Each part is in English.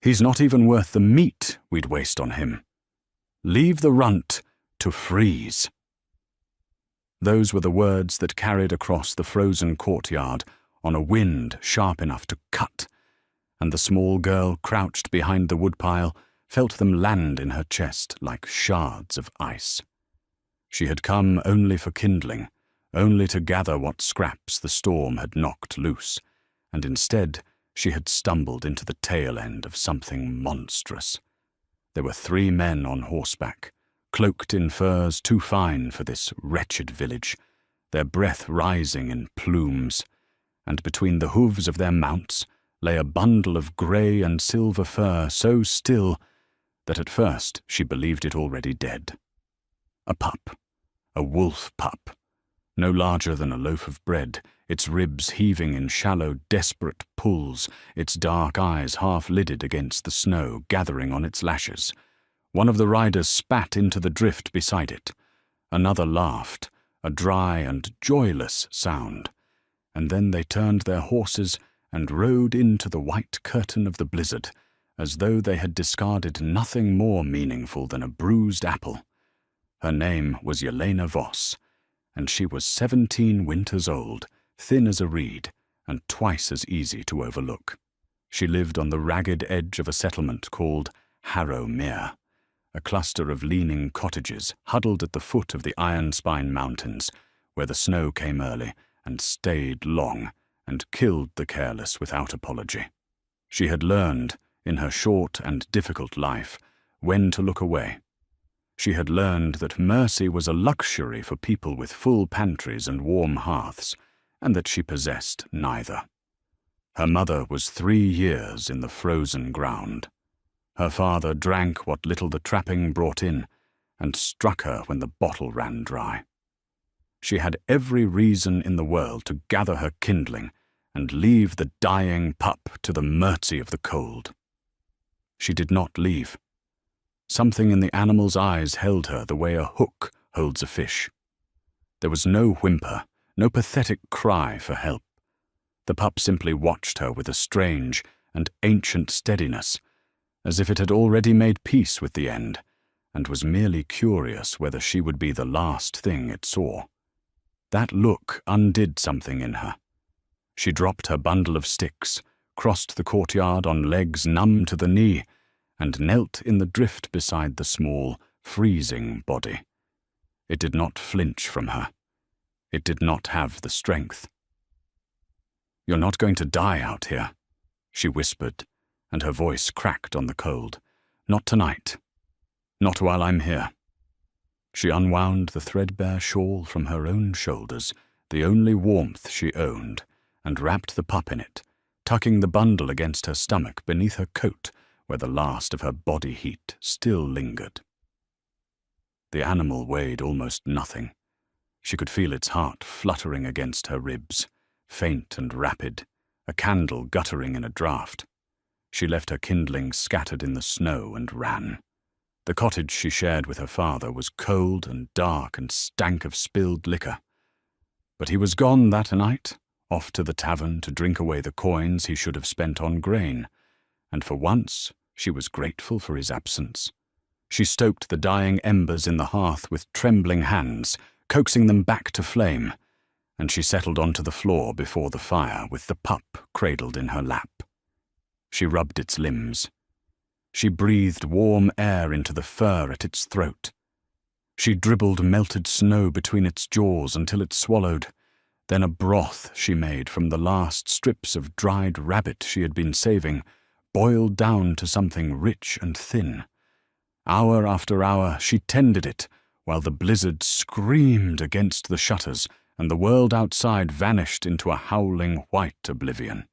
He's not even worth the meat we'd waste on him. Leave the runt to freeze." Those were the words that carried across the frozen courtyard on a wind sharp enough to cut, and the small girl crouched behind the woodpile felt them land in her chest like shards of ice. She had come only for kindling, only to gather what scraps the storm had knocked loose, and instead she had stumbled into the tail end of something monstrous. There were 3 men on horseback, cloaked in furs too fine for this wretched village, their breath rising in plumes, and between the hooves of their mounts lay a bundle of grey and silver fur so still that at first she believed it already dead. A pup, a wolf pup, no larger than a loaf of bread, its ribs heaving in shallow, desperate pulls, its dark eyes half-lidded against the snow gathering on its lashes. One of the riders spat into the drift beside it. Another laughed, a dry and joyless sound, and then they turned their horses and rode into the white curtain of the blizzard, as though they had discarded nothing more meaningful than a bruised apple. Her name was Yelena Voss, and she was 17 winters old, thin as a reed, and twice as easy to overlook. She lived on the ragged edge of a settlement called Harrow Mere, a cluster of leaning cottages huddled at the foot of the Iron Spine Mountains, where the snow came early and stayed long and killed the careless without apology. She had learned, in her short and difficult life, when to look away. She had learned that mercy was a luxury for people with full pantries and warm hearths, and that she possessed neither. Her mother was 3 years in the frozen ground. Her father drank what little the trapping brought in, and struck her when the bottle ran dry. She had every reason in the world to gather her kindling and leave the dying pup to the mercy of the cold. She did not leave. Something in the animal's eyes held her the way a hook holds a fish. There was no whimper, no pathetic cry for help. The pup simply watched her with a strange and ancient steadiness, as if it had already made peace with the end, and was merely curious whether she would be the last thing it saw. That look undid something in her. She dropped her bundle of sticks, crossed the courtyard on legs numb to the knee, and knelt in the drift beside the small, freezing body. It did not flinch from her. It did not have the strength. "You're not going to die out here," she whispered, and her voice cracked on the cold. "Not tonight. Not while I'm here." She unwound the threadbare shawl from her own shoulders, the only warmth she owned, and wrapped the pup in it, tucking the bundle against her stomach beneath her coat, where the last of her body heat still lingered. The animal weighed almost nothing. She could feel its heart fluttering against her ribs, faint and rapid, a candle guttering in a draught. She left her kindling scattered in the snow and ran. The cottage she shared with her father was cold and dark and stank of spilled liquor. But he was gone that night, off to the tavern to drink away the coins he should have spent on grain, and for once she was grateful for his absence. She stoked the dying embers in the hearth with trembling hands, coaxing them back to flame, and she settled onto the floor before the fire with the pup cradled in her lap. She rubbed its limbs. She breathed warm air into the fur at its throat. She dribbled melted snow between its jaws until it swallowed. Then a broth she made from the last strips of dried rabbit she had been saving boiled down to something rich and thin. Hour after hour she tended it, while the blizzard screamed against the shutters and the world outside vanished into a howling white oblivion.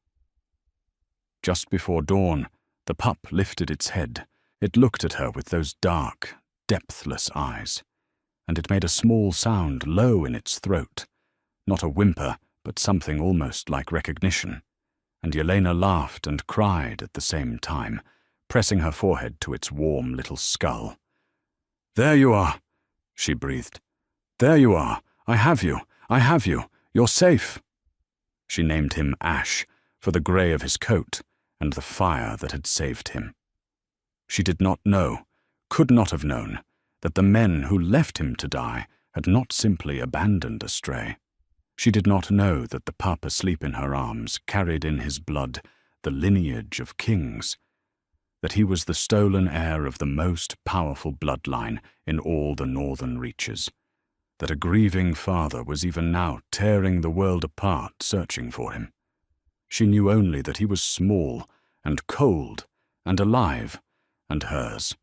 Just before dawn, the pup lifted its head. It looked at her with those dark, depthless eyes, and it made a small sound low in its throat, not a whimper, but something almost like recognition, and Yelena laughed and cried at the same time, pressing her forehead to its warm little skull. "There you are," she breathed. "There you are. I have you. I have you. You're safe." She named him Ash, for the grey of his coat, and the fire that had saved him. She did not know, could not have known, that the men who left him to die had not simply abandoned a stray. She did not know that the pup asleep in her arms carried in his blood the lineage of kings, that he was the stolen heir of the most powerful bloodline in all the northern reaches, that a grieving father was even now tearing the world apart searching for him. She knew only that he was small and cold and alive and hers,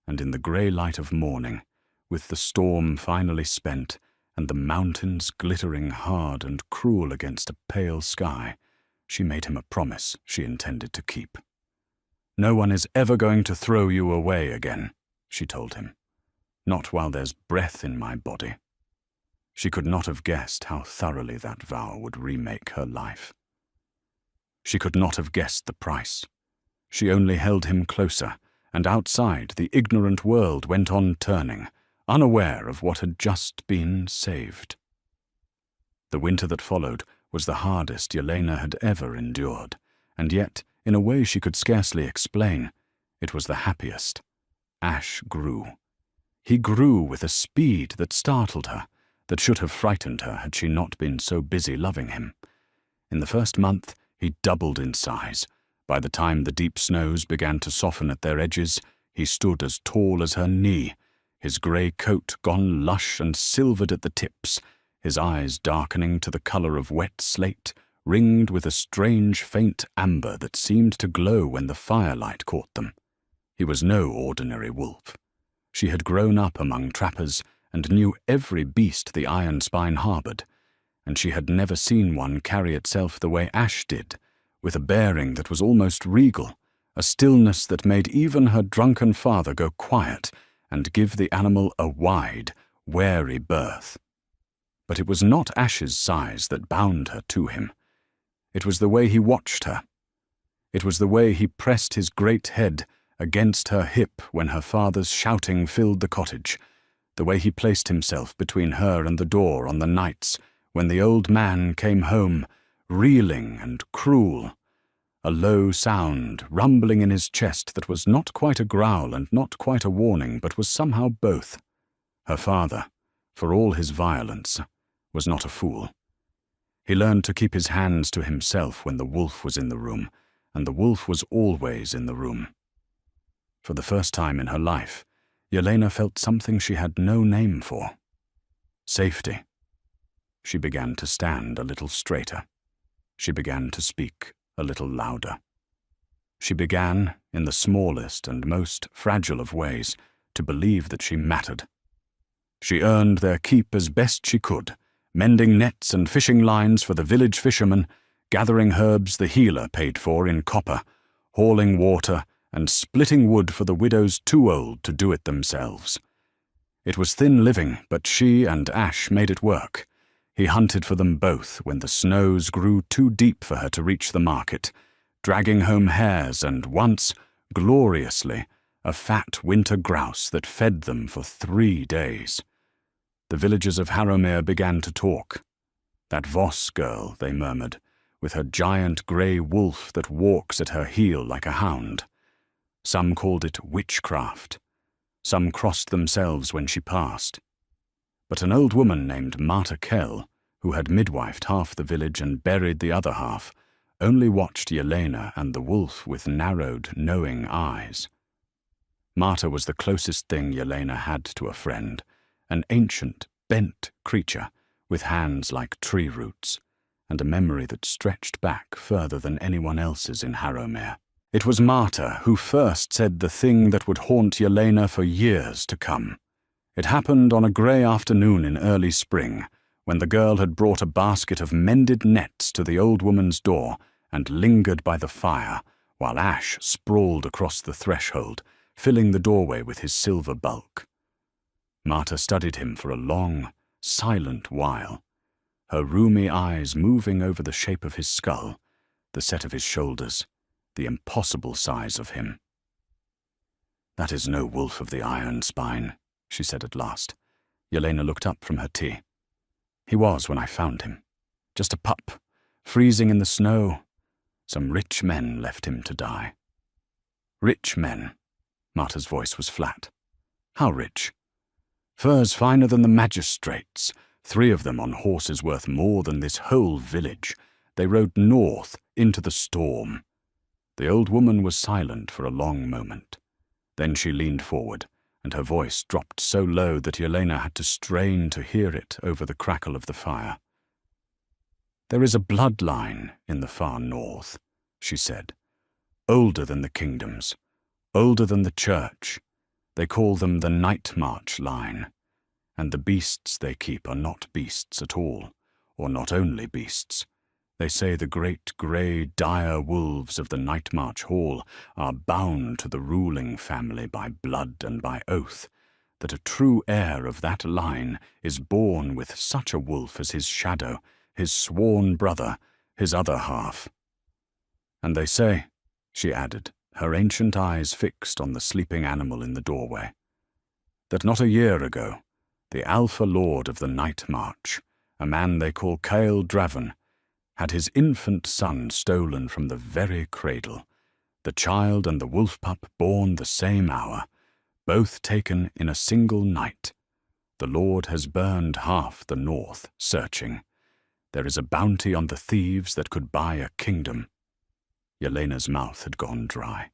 and in the grey light of morning, with the storm finally spent and the mountains glittering hard and cruel against a pale sky, she made him a promise she intended to keep. "No one is ever going to throw you away again," she told him. "Not while there's breath in my body." She could not have guessed how thoroughly that vow would remake her life. She could not have guessed the price. She only held him closer, and outside the ignorant world went on turning, unaware of what had just been saved. The winter that followed was the hardest Yelena had ever endured, and yet, in a way she could scarcely explain, it was the happiest. Ash grew. He grew with a speed that startled her, that should have frightened her had she not been so busy loving him. In the first month, he doubled in size. By the time the deep snows began to soften at their edges, he stood as tall as her knee, his grey coat gone lush and silvered at the tips, his eyes darkening to the colour of wet slate, ringed with a strange faint amber that seemed to glow when the firelight caught them. He was no ordinary wolf. She had grown up among trappers and knew every beast the Iron Spine harboured, and she had never seen one carry itself the way Ash did, with a bearing that was almost regal, a stillness that made even her drunken father go quiet and give the animal a wide, wary berth. But it was not Ash's size that bound her to him. It was the way he watched her. It was the way he pressed his great head against her hip when her father's shouting filled the cottage, the way he placed himself between her and the door on the nights when the old man came home, reeling and cruel, a low sound rumbling in his chest that was not quite a growl and not quite a warning, but was somehow both. Her father, for all his violence, was not a fool. He learned to keep his hands to himself when the wolf was in the room, and the wolf was always in the room. For the first time in her life, Yelena felt something she had no name for. Safety. She began to stand a little straighter. She began to speak a little louder. She began, in the smallest and most fragile of ways, to believe that she mattered. She earned their keep as best she could, mending nets and fishing lines for the village fishermen, gathering herbs the healer paid for in copper, hauling water, and splitting wood for the widows too old to do it themselves. It was thin living, but she and Ash made it work. He hunted for them both when the snows grew too deep for her to reach the market, dragging home hares and once, gloriously, a fat winter grouse that fed them for 3 days. The villagers of Harrowmere began to talk. That Voss girl, they murmured, with her giant grey wolf that walks at her heel like a hound. Some called it witchcraft. Some crossed themselves when she passed. But an old woman named Marta Kell, who had midwifed half the village and buried the other half, only watched Yelena and the wolf with narrowed, knowing eyes. Marta was the closest thing Yelena had to a friend, an ancient, bent creature with hands like tree roots, and a memory that stretched back further than anyone else's in Harrowmere. It was Marta who first said the thing that would haunt Yelena for years to come. It happened on a grey afternoon in early spring, when the girl had brought a basket of mended nets to the old woman's door and lingered by the fire, while Ash sprawled across the threshold, filling the doorway with his silver bulk. Marta studied him for a long, silent while, her rheumy eyes moving over the shape of his skull, the set of his shoulders, the impossible size of him. "That is no wolf of the Iron Spine," she said at last. Yelena looked up from her tea. "He was when I found him. Just a pup, freezing in the snow. Some rich men left him to die. Rich men. Marta's voice was flat. How rich? Furs finer than the magistrates, 3 of them on horses worth more than this whole village. They rode north into the storm. The old woman was silent for a long moment. Then she leaned forward, and her voice dropped so low that Yelena had to strain to hear it over the crackle of the fire. There is a bloodline in the far north, she said, older than the kingdoms, older than the church. They call them the Night March line, and the beasts they keep are not beasts at all, or not only beasts. They say the great grey dire wolves of the Night March Hall are bound to the ruling family by blood and by oath, that a true heir of that line is born with such a wolf as his shadow, his sworn brother, his other half. And they say, she added, her ancient eyes fixed on the sleeping animal in the doorway, that not a year ago, the Alpha Lord of the Night March, a man they call Kael Draven, had his infant son stolen from the very cradle, the child and the wolf pup born the same hour, both taken in a single night. The Lord has burned half the north, searching. There is a bounty on the thieves that could buy a kingdom. Yelena's mouth had gone dry.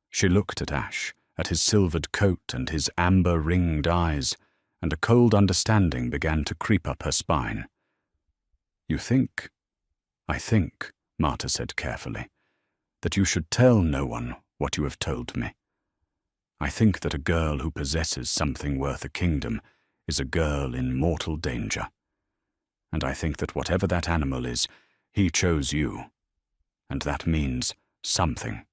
She looked at Ash, at his silvered coat and his amber-ringed eyes, and a cold understanding began to creep up her spine. You think, I think, Marta said carefully, that you should tell no one what you have told me. I think that a girl who possesses something worth a kingdom is a girl in mortal danger. And I think that whatever that animal is, he chose you. And that means something.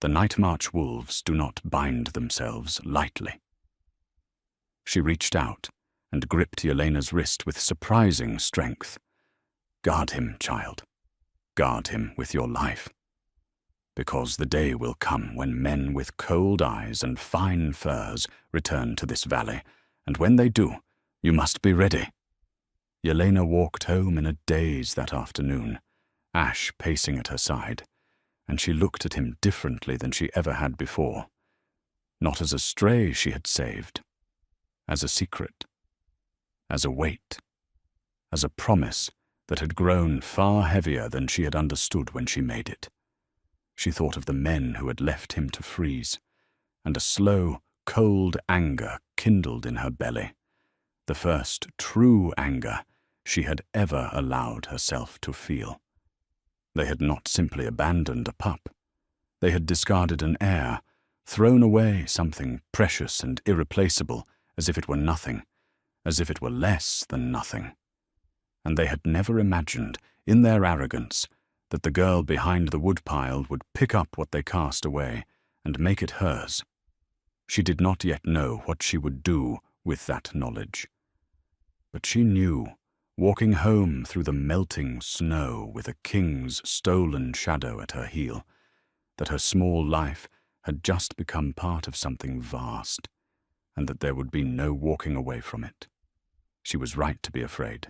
The Night March wolves do not bind themselves lightly. She reached out and gripped Yelena's wrist with surprising strength. Guard him, child. Guard him with your life. Because the day will come when men with cold eyes and fine furs return to this valley, and when they do, you must be ready. Yelena walked home in a daze that afternoon, Ash pacing at her side, and she looked at him differently than she ever had before. Not as a stray she had saved, as a secret, as a weight, as a promise that had grown far heavier than she had understood when she made it. She thought of the men who had left him to freeze, and a slow, cold anger kindled in her belly, the first true anger she had ever allowed herself to feel. They had not simply abandoned a pup. They had discarded an heir, thrown away something precious and irreplaceable as if it were nothing, as if it were less than nothing. And they had never imagined, in their arrogance, that the girl behind the woodpile would pick up what they cast away and make it hers. She did not yet know what she would do with that knowledge. But she knew, walking home through the melting snow with a king's stolen shadow at her heel, that her small life had just become part of something vast, and that there would be no walking away from it. She was right to be afraid,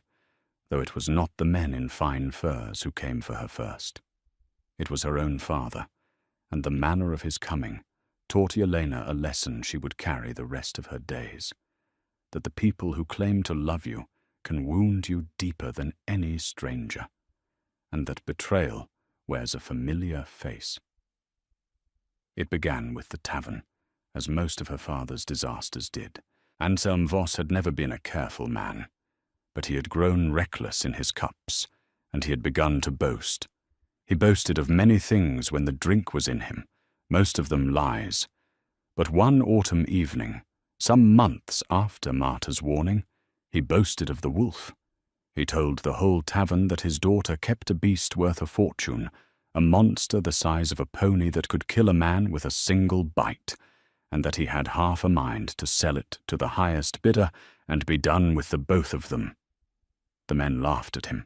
though it was not the men in fine furs who came for her first. It was her own father, and the manner of his coming taught Yelena a lesson she would carry the rest of her days, that the people who claim to love you can wound you deeper than any stranger, and that betrayal wears a familiar face. It began with the tavern, as most of her father's disasters did. Anselm Voss had never been a careful man, but he had grown reckless in his cups, and he had begun to boast. He boasted of many things when the drink was in him, most of them lies. But one autumn evening, some months after Marta's warning, he boasted of the wolf. He told the whole tavern that his daughter kept a beast worth a fortune, a monster the size of a pony that could kill a man with a single bite, and that he had half a mind to sell it to the highest bidder and be done with the both of them. The men laughed at him.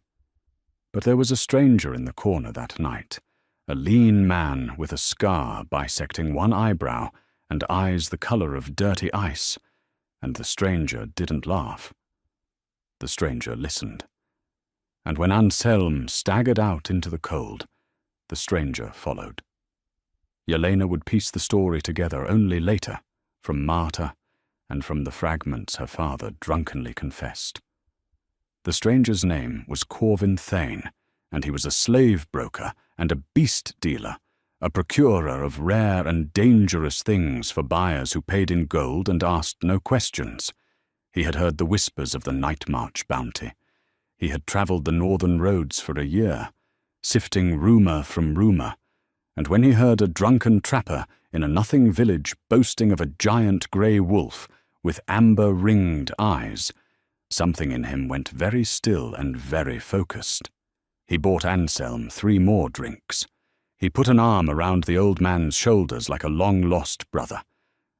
But there was a stranger in the corner that night, a lean man with a scar bisecting one eyebrow and eyes the color of dirty ice, and the stranger didn't laugh. The stranger listened. And when Anselm staggered out into the cold, the stranger followed. Yelena would piece the story together only later, from Marta and from the fragments her father drunkenly confessed. The stranger's name was Corvin Thane, and he was a slave broker and a beast dealer, a procurer of rare and dangerous things for buyers who paid in gold and asked no questions. He had heard the whispers of the night march bounty. He had travelled the northern roads for a year, sifting rumour from rumour, and when he heard a drunken trapper in a nothing village boasting of a giant grey wolf with amber-ringed eyes, something in him went very still and very focused. He bought Anselm 3 more drinks. He put an arm around the old man's shoulders like a long-lost brother,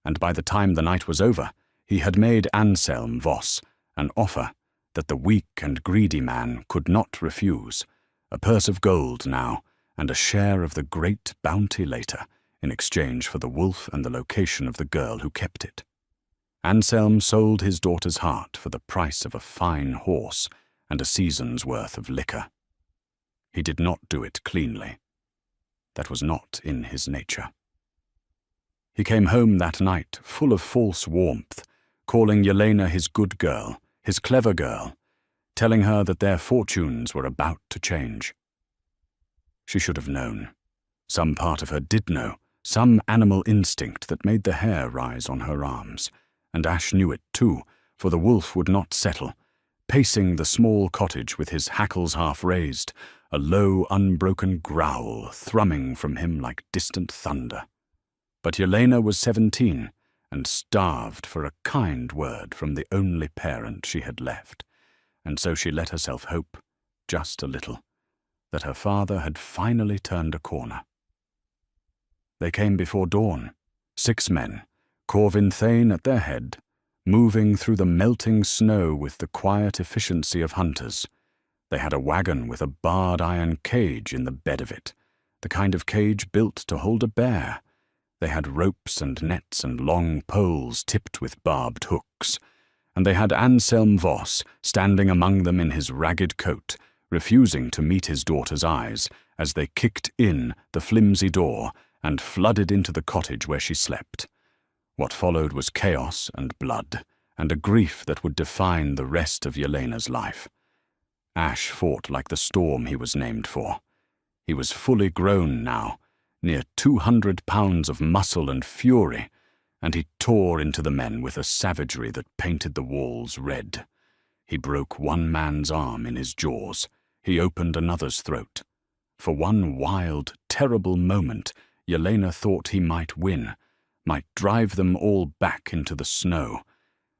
and by the time the night was over, he had made Anselm Voss an offer that the weak and greedy man could not refuse, a purse of gold now, and a share of the great bounty later, in exchange for the wolf and the location of the girl who kept it. Anselm sold his daughter's heart for the price of a fine horse and a season's worth of liquor. He did not do it cleanly. That was not in his nature. He came home that night full of false warmth, calling Yelena his good girl, his clever girl, telling her that their fortunes were about to change. She should have known. Some part of her did know, some animal instinct that made the hair rise on her arms, and Ash knew it too, for the wolf would not settle, pacing the small cottage with his hackles half raised, a low, unbroken growl thrumming from him like distant thunder. But Yelena was 17, and starved for a kind word from the only parent she had left, and so she let herself hope, just a little, that her father had finally turned a corner. They came before dawn, 6 men, Corvin Thane at their head, moving through the melting snow with the quiet efficiency of hunters. They had a wagon with a barred iron cage in the bed of it, the kind of cage built to hold a bear. They had ropes and nets and long poles tipped with barbed hooks, and they had Anselm Voss standing among them in his ragged coat, refusing to meet his daughter's eyes as they kicked in the flimsy door and flooded into the cottage where she slept. What followed was chaos and blood, and a grief that would define the rest of Yelena's life. Ash fought like the storm he was named for. He was fully grown now, near 200 pounds of muscle and fury, and he tore into the men with a savagery that painted the walls red. He broke one man's arm in his jaws. He opened another's throat. For one wild, terrible moment, Yelena thought he might win, might drive them all back into the snow,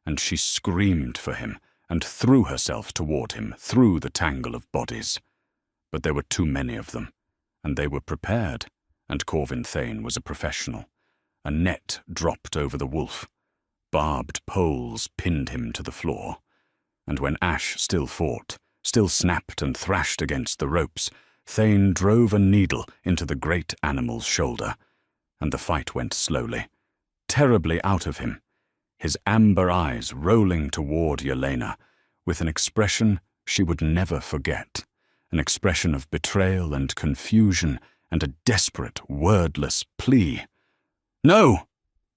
and she screamed for him and threw herself toward him through the tangle of bodies. But there were too many of them, and they were prepared, and Corvin Thane was a professional. A net dropped over the wolf. Barbed poles pinned him to the floor, and when Ash still fought, still snapped and thrashed against the ropes, Thane drove a needle into the great animal's shoulder, and the fight went slowly, terribly out of him, his amber eyes rolling toward Yelena, with an expression she would never forget, an expression of betrayal and confusion and a desperate, wordless plea. "No!"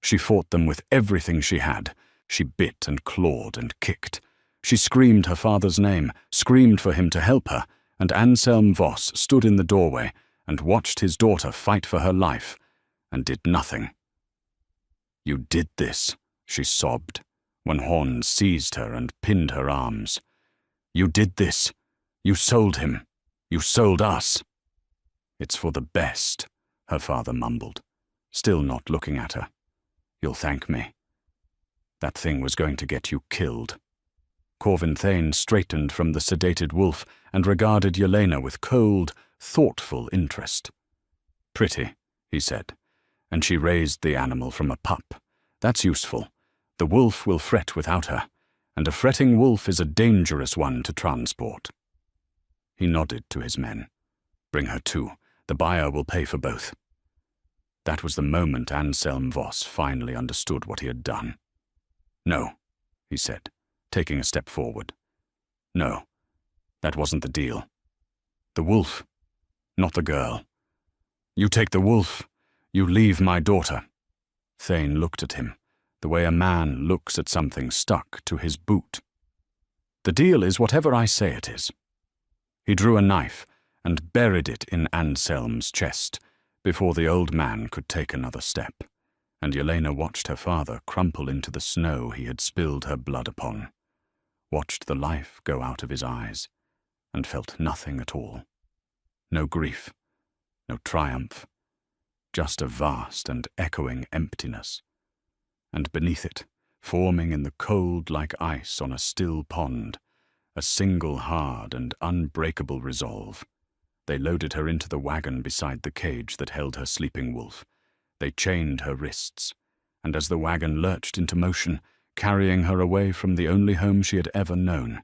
She fought them with everything she had. She bit and clawed and kicked. She screamed her father's name, screamed for him to help her, and Anselm Voss stood in the doorway and watched his daughter fight for her life, and did nothing. "You did this," she sobbed, when Horn seized her and pinned her arms. "You did this. You sold him. You sold us." "It's for the best," her father mumbled, still not looking at her. "You'll thank me. That thing was going to get you killed." Corvin Thane straightened from the sedated wolf and regarded Yelena with cold, thoughtful interest. "Pretty," he said, and she raised the animal from a pup. "That's useful. The wolf will fret without her, and a fretting wolf is a dangerous one to transport." He nodded to his men. "Bring her too. The buyer will pay for both." That was the moment Anselm Voss finally understood what he had done. "No," he said, taking a step forward. "No, that wasn't the deal. The wolf, not the girl. You take the wolf. You leave my daughter." Thane looked at him, the way a man looks at something stuck to his boot. "The deal is whatever I say it is." He drew a knife and buried it in Anselm's chest before the old man could take another step, and Yelena watched her father crumple into the snow he had spilled her blood upon, watched the life go out of his eyes, and felt nothing at all. No grief, no triumph, just a vast and echoing emptiness. And beneath it, forming in the cold like ice on a still pond, a single hard and unbreakable resolve. They loaded her into the wagon beside the cage that held her sleeping wolf. They chained her wrists, and as the wagon lurched into motion, carrying her away from the only home she had ever known,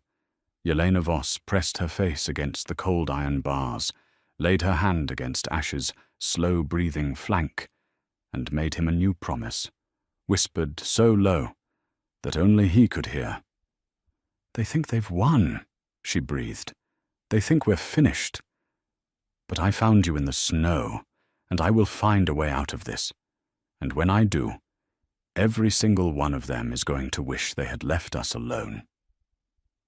Yelena Voss pressed her face against the cold iron bars, laid her hand against Ash's slow-breathing flank, and made him a new promise, whispered so low that only he could hear. "They think they've won," she breathed. "They think we're finished. But I found you in the snow, and I will find a way out of this. And when I do, every single one of them is going to wish they had left us alone."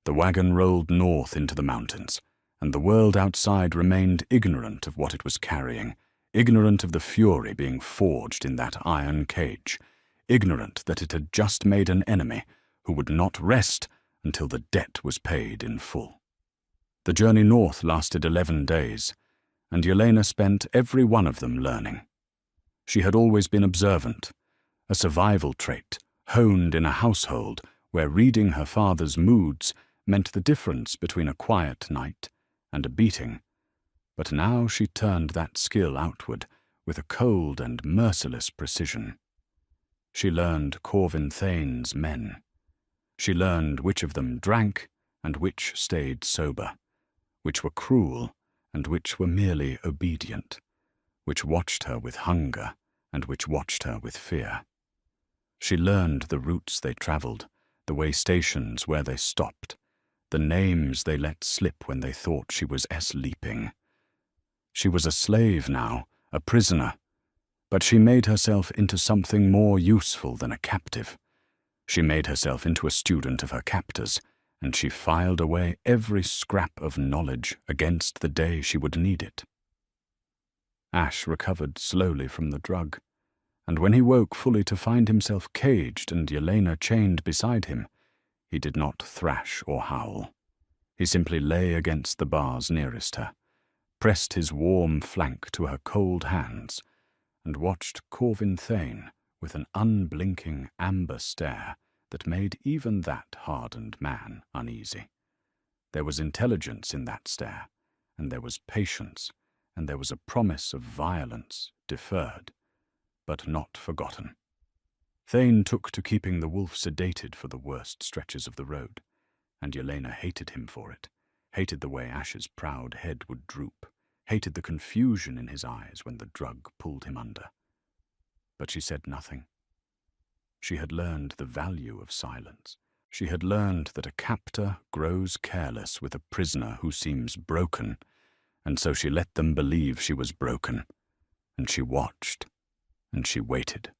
The wagon rolled north into the mountains, and the world outside remained ignorant of what it was carrying, ignorant of the fury being forged in that iron cage, ignorant that it had just made an enemy who would not rest until the debt was paid in full. The journey north lasted 11 days, and Yelena spent every one of them learning. She had always been observant, a survival trait honed in a household where reading her father's moods meant the difference between a quiet night and a beating, but now she turned that skill outward with a cold and merciless precision. She learned Corvin Thane's men. She learned which of them drank and which stayed sober, which were cruel and which were merely obedient, which watched her with hunger and which watched her with fear. She learned the routes they travelled, the way stations where they stopped, the names they let slip when they thought she was leaping. She was a slave now, a prisoner, but she made herself into something more useful than a captive. She made herself into a student of her captors, and she filed away every scrap of knowledge against the day she would need it. Ash recovered slowly from the drug, and when he woke fully to find himself caged and Yelena chained beside him, he did not thrash or howl. He simply lay against the bars nearest her, pressed his warm flank to her cold hands, and watched Corvin Thane with an unblinking amber stare that made even that hardened man uneasy. There was intelligence in that stare, and there was patience, and there was a promise of violence deferred, but not forgotten. Thane took to keeping the wolf sedated for the worst stretches of the road, and Yelena hated him for it, hated the way Ash's proud head would droop, hated the confusion in his eyes when the drug pulled him under. But she said nothing. She had learned the value of silence. She had learned that a captor grows careless with a prisoner who seems broken, and so she let them believe she was broken, and she watched, and she waited.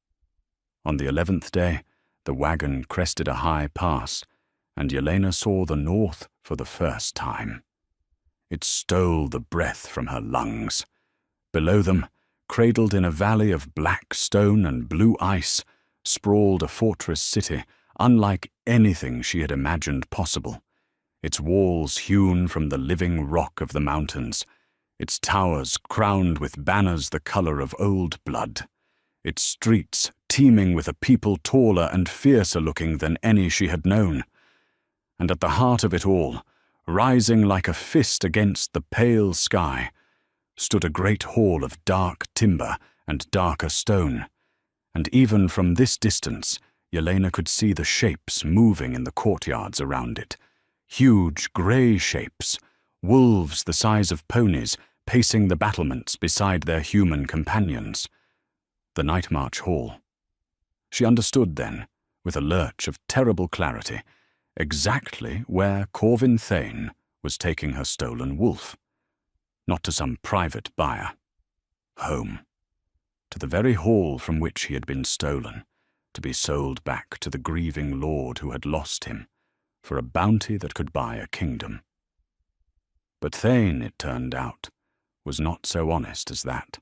On the 11th day, the wagon crested a high pass, and Yelena saw the north for the first time. It stole the breath from her lungs. Below them, cradled in a valley of black stone and blue ice, sprawled a fortress city unlike anything she had imagined possible, its walls hewn from the living rock of the mountains, its towers crowned with banners the color of old blood, its streets teeming with a people taller and fiercer looking than any she had known. And at the heart of it all, rising like a fist against the pale sky, stood a great hall of dark timber and darker stone, and even from this distance Yelena could see the shapes moving in the courtyards around it, huge grey shapes, wolves the size of ponies pacing the battlements beside their human companions. The Night March Hall. She understood then, with a lurch of terrible clarity, exactly where Corvin Thane was taking her stolen wolf. Not to some private buyer. home, to the very hall from which he had been stolen, to be sold back to the grieving lord who had lost him, for a bounty that could buy a kingdom. But Thane, it turned out, was not so honest as that.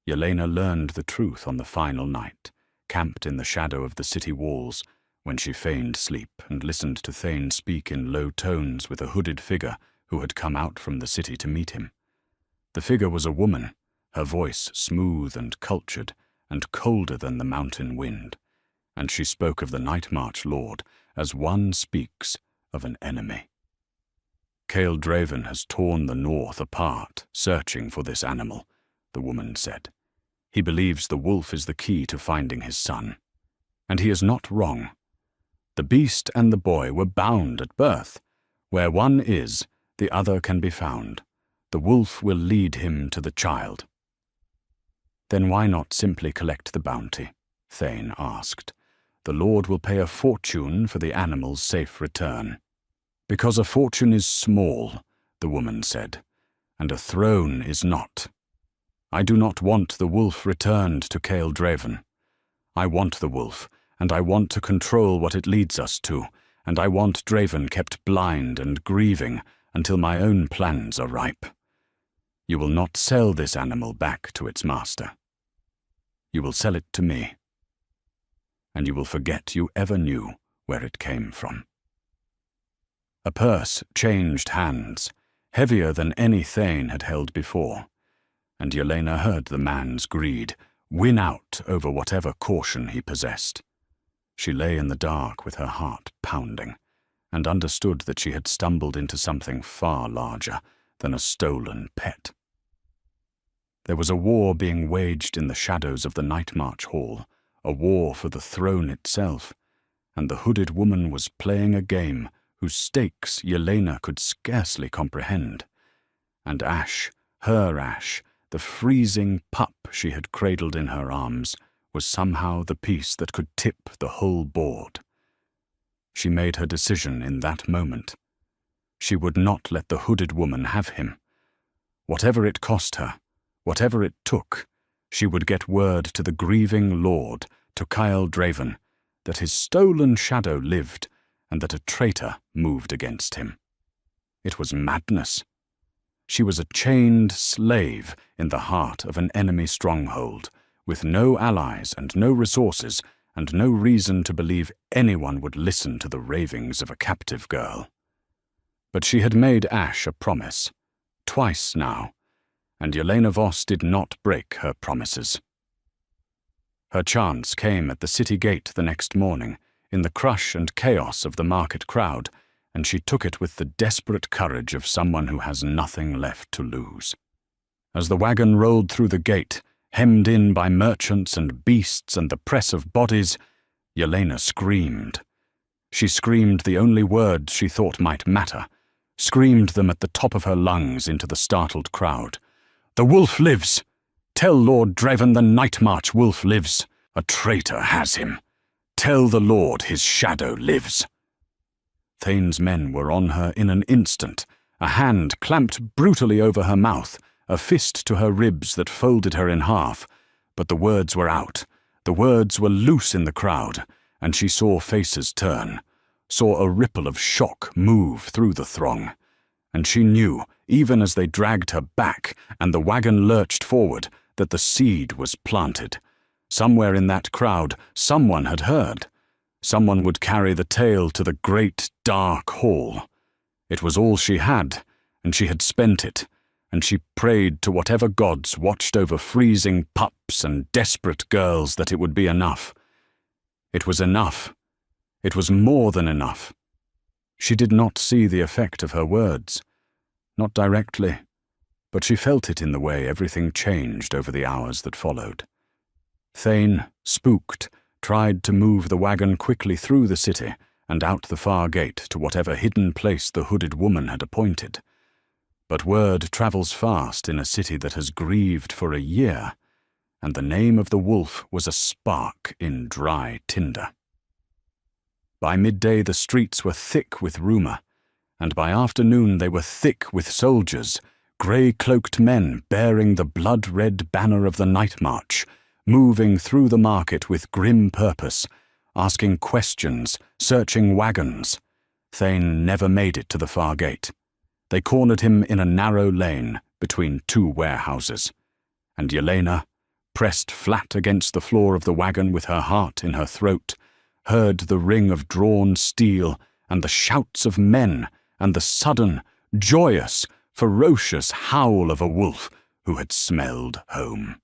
Yelena learned the truth on the final night, camped in the shadow of the city walls, when she feigned sleep and listened to Thane speak in low tones with a hooded figure who had come out from the city to meet him. The figure was a woman, her voice smooth and cultured, and colder than the mountain wind, and she spoke of the Night March Lord as one speaks of an enemy. Kael Draven has torn the North apart, searching for this animal, the woman said. He believes the wolf is the key to finding his son. And he is not wrong. The beast and the boy were bound at birth. Where one is, the other can be found. The wolf will lead him to the child. Then why not simply collect the bounty? Thane asked. The Lord will pay a fortune for the animal's safe return. Because a fortune is small, the woman said, and a throne is not. I do not want the wolf returned to Kael Draven. I want the wolf, and I want to control what it leads us to, and I want Draven kept blind and grieving until my own plans are ripe. You will not sell this animal back to its master. You will sell it to me. And you will forget you ever knew where it came from. A purse changed hands, heavier than any Thane had held before, and Yelena heard the man's greed win out over whatever caution he possessed. She lay in the dark with her heart pounding, and understood that she had stumbled into something far larger than a stolen pet. There was a war being waged in the shadows of the Night March Hall, a war for the throne itself, and the hooded woman was playing a game whose stakes Yelena could scarcely comprehend. And Ash, her Ash, the freezing pup she had cradled in her arms, was somehow the piece that could tip the whole board. She made her decision in that moment. She would not let the hooded woman have him. Whatever it cost her, whatever it took, she would get word to the grieving lord, to Kael Draven, that his stolen shadow lived, and that a traitor moved against him. It was madness. She was a chained slave in the heart of an enemy stronghold, with no allies and no resources, and no reason to believe anyone would listen to the ravings of a captive girl. But she had made Ash a promise, twice now, and Yelena Voss did not break her promises. Her chance came at the city gate the next morning, in the crush and chaos of the market crowd, and she took it with the desperate courage of someone who has nothing left to lose. As the wagon rolled through the gate, hemmed in by merchants and beasts and the press of bodies, Yelena screamed. She screamed the only words she thought might matter, screamed them at the top of her lungs into the startled crowd. "The wolf lives! Tell Lord Draven the Night March wolf lives! A traitor has him! Tell the Lord his shadow lives!" Thane's men were on her in an instant, a hand clamped brutally over her mouth, a fist to her ribs that folded her in half. But the words were out. The words were loose in the crowd, and she saw faces turn, saw a ripple of shock move through the throng. And she knew, even as they dragged her back and the wagon lurched forward, that the seed was planted. Somewhere in that crowd, someone had heard. Someone would carry the tale to the great, dark hall. It was all she had, and she had spent it, and she prayed to whatever gods watched over freezing pups and desperate girls that it would be enough. It was enough. It was more than enough. She did not see the effect of her words. Not directly, but she felt it in the way everything changed over the hours that followed. Thane, spooked, tried to move the wagon quickly through the city and out the far gate to whatever hidden place the hooded woman had appointed. But word travels fast in a city that has grieved for a year, and the name of the wolf was a spark in dry tinder. By midday the streets were thick with rumor, and by afternoon they were thick with soldiers, grey-cloaked men bearing the blood-red banner of the Night March, moving through the market with grim purpose, asking questions, searching wagons. Thane never made it to the far gate. They cornered him in a narrow lane between two warehouses, and Yelena, pressed flat against the floor of the wagon with her heart in her throat, heard the ring of drawn steel and the shouts of men and the sudden, joyous, ferocious howl of a wolf who had smelled home.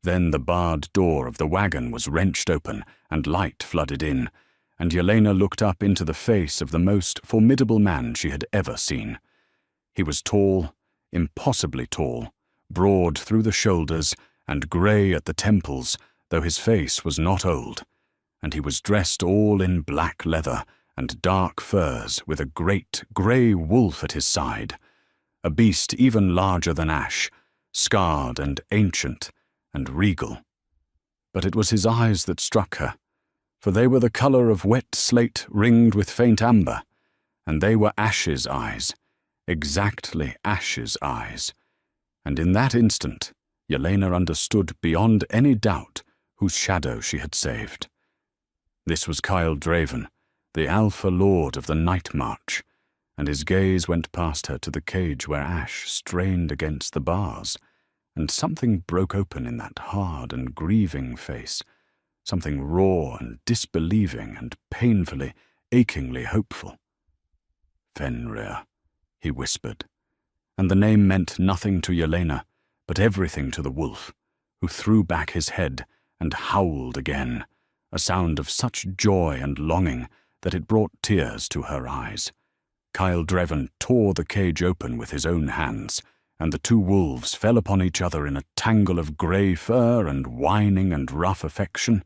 Then the barred door of the wagon was wrenched open and light flooded in, and Yelena looked up into the face of the most formidable man she had ever seen. He was tall, impossibly tall, broad through the shoulders and grey at the temples, though his face was not old, and he was dressed all in black leather and dark furs with a great grey wolf at his side, a beast even larger than Ash, scarred and ancient and regal. But it was his eyes that struck her, for they were the colour of wet slate ringed with faint amber, and they were Ash's eyes, exactly Ash's eyes, and in that instant Yelena understood beyond any doubt whose shadow she had saved. This was Kyle Draven, the Alpha Lord of the Night March, and his gaze went past her to the cage where Ash strained against the bars, and something broke open in that hard and grieving face, something raw and disbelieving and painfully, achingly hopeful. Fenrir, he whispered, and the name meant nothing to Yelena, but everything to the wolf, who threw back his head and howled again, a sound of such joy and longing that it brought tears to her eyes. Kyle Draven tore the cage open with his own hands, and the two wolves fell upon each other in a tangle of grey fur and whining and rough affection,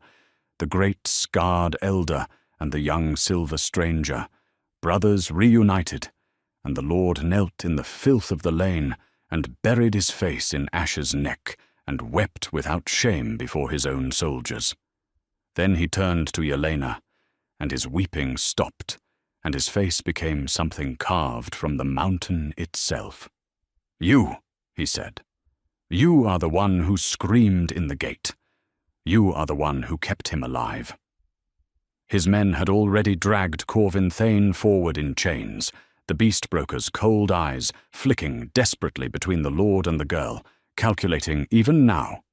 the great scarred elder and the young silver stranger, brothers reunited, and the Lord knelt in the filth of the lane and buried his face in Ash's neck and wept without shame before his own soldiers. Then he turned to Yelena, and his weeping stopped, and his face became something carved from the mountain itself. "You," he said, "you are the one who screamed in the gate. You are the one who kept him alive." His men had already dragged Corvin Thane forward in chains, the beast broker's cold eyes flicking desperately between the Lord and the girl, calculating even now.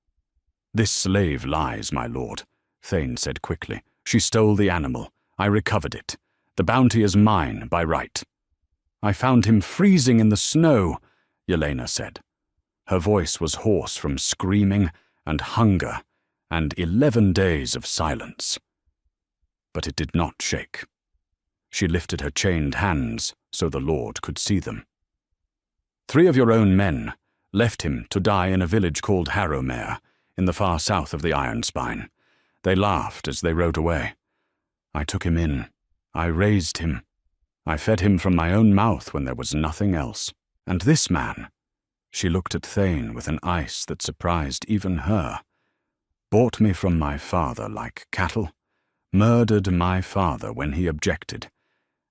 "This slave lies, my lord," Thane said quickly. "She stole the animal. I recovered it. The bounty is mine by right." "I found him freezing in the snow," Yelena said. Her voice was hoarse from screaming and hunger and 11 days of silence. But it did not shake. She lifted her chained hands so the Lord could see them. "3 of your own men left him to die in a village called Harrowmere, in the far south of the Iron Spine. They laughed as they rode away. I took him in. I raised him. I fed him from my own mouth when there was nothing else. And this man," she looked at Thane with an ice that surprised even her, "bought me from my father like cattle, murdered my father when he objected,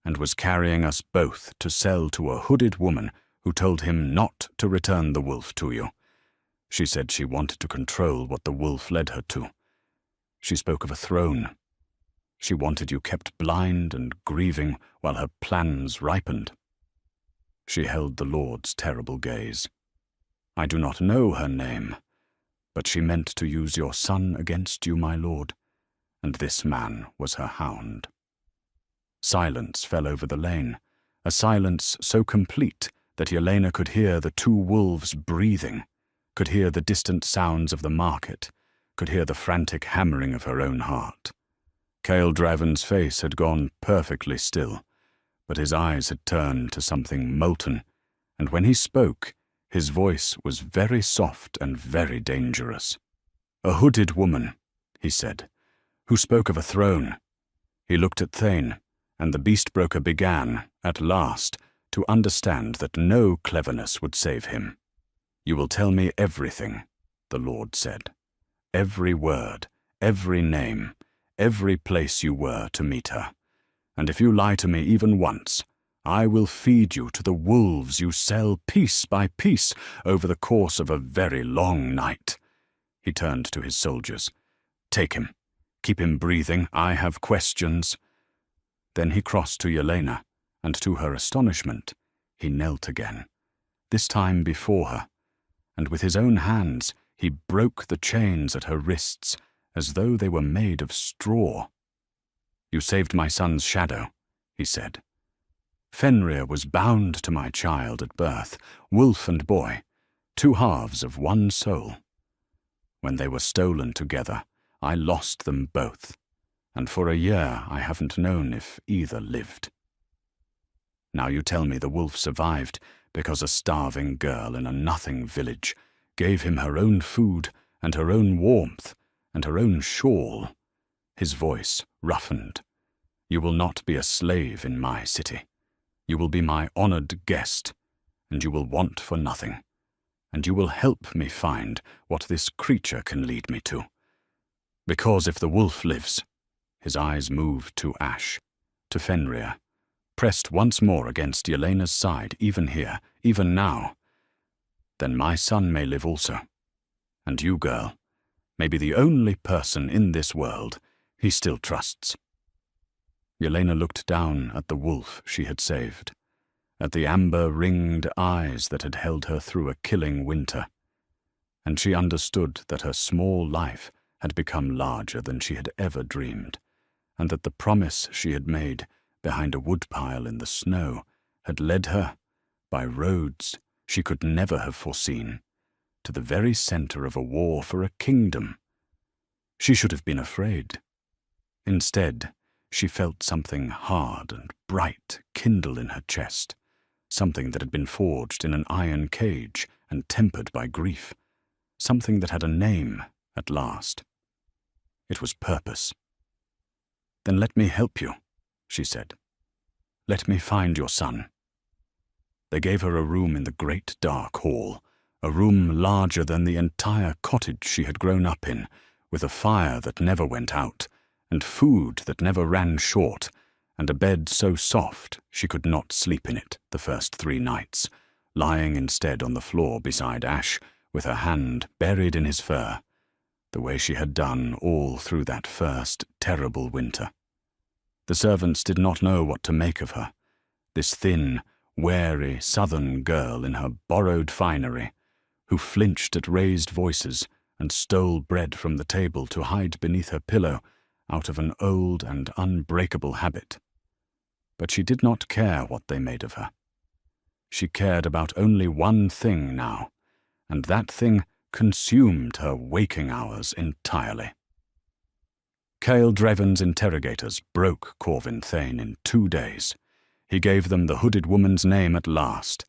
and was carrying us both to sell to a hooded woman who told him not to return the wolf to you. She said she wanted to control what the wolf led her to. She spoke of a throne. She wanted you kept blind and grieving while her plans ripened." She held the Lord's terrible gaze. "I do not know her name, but she meant to use your son against you, my lord, and this man was her hound." Silence fell over the lane, a silence so complete that Yelena could hear the two wolves breathing, could hear the distant sounds of the market, could hear the frantic hammering of her own heart. Kyle Draven's face had gone perfectly still, but his eyes had turned to something molten, and when he spoke, his voice was very soft and very dangerous. "A hooded woman," he said, "who spoke of a throne." He looked at Thane, and the beast broker began, at last, to understand that no cleverness would save him. "You will tell me everything," the Lord said. "Every word, every name, every place you were to meet her. And if you lie to me even once, I will feed you to the wolves you sell piece by piece over the course of a very long night." He turned to his soldiers. "Take him. Keep him breathing. I have questions." Then he crossed to Yelena, and to her astonishment, he knelt again, this time before her, and with his own hands he broke the chains at her wrists as though they were made of straw. "You saved my son's shadow," he said. "Fenrir was bound to my child at birth, wolf and boy, two halves of one soul. When they were stolen together, I lost them both, and for a year I haven't known if either lived. Now you tell me the wolf survived because a starving girl in a nothing village gave him her own food and her own warmth and her own shawl." His voice roughened. "You will not be a slave in my city. You will be my honored guest, and you will want for nothing, and you will help me find what this creature can lead me to. Because if the wolf lives," his eyes moved to Ash, to Fenrir, pressed once more against Yelena's side, even here, even now, "then my son may live also, and you, girl, may be the only person in this world he still trusts." Yelena looked down at the wolf she had saved, at the amber-ringed eyes that had held her through a killing winter, and she understood that her small life had become larger than she had ever dreamed, and that the promise she had made behind a woodpile in the snow had led her, by roads she could never have foreseen, to the very center of a war for a kingdom. She should have been afraid. Instead, she felt something hard and bright kindle in her chest, something that had been forged in an iron cage and tempered by grief, something that had a name at last. It was purpose. "Then let me help you," she said. "Let me find your son." They gave her a room in the great dark hall, a room larger than the entire cottage she had grown up in, with a fire that never went out, and food that never ran short, and a bed so soft she could not sleep in it the first 3 nights, lying instead on the floor beside Ash, with her hand buried in his fur, the way she had done all through that first terrible winter. The servants did not know what to make of her, this thin, wary southern girl in her borrowed finery, who flinched at raised voices and stole bread from the table to hide beneath her pillow out of an old and unbreakable habit. But she did not care what they made of her. She cared about only one thing now, and that thing consumed her waking hours entirely. Cael Dreven's interrogators broke Corvin Thane in 2 days. He gave them the hooded woman's name at last,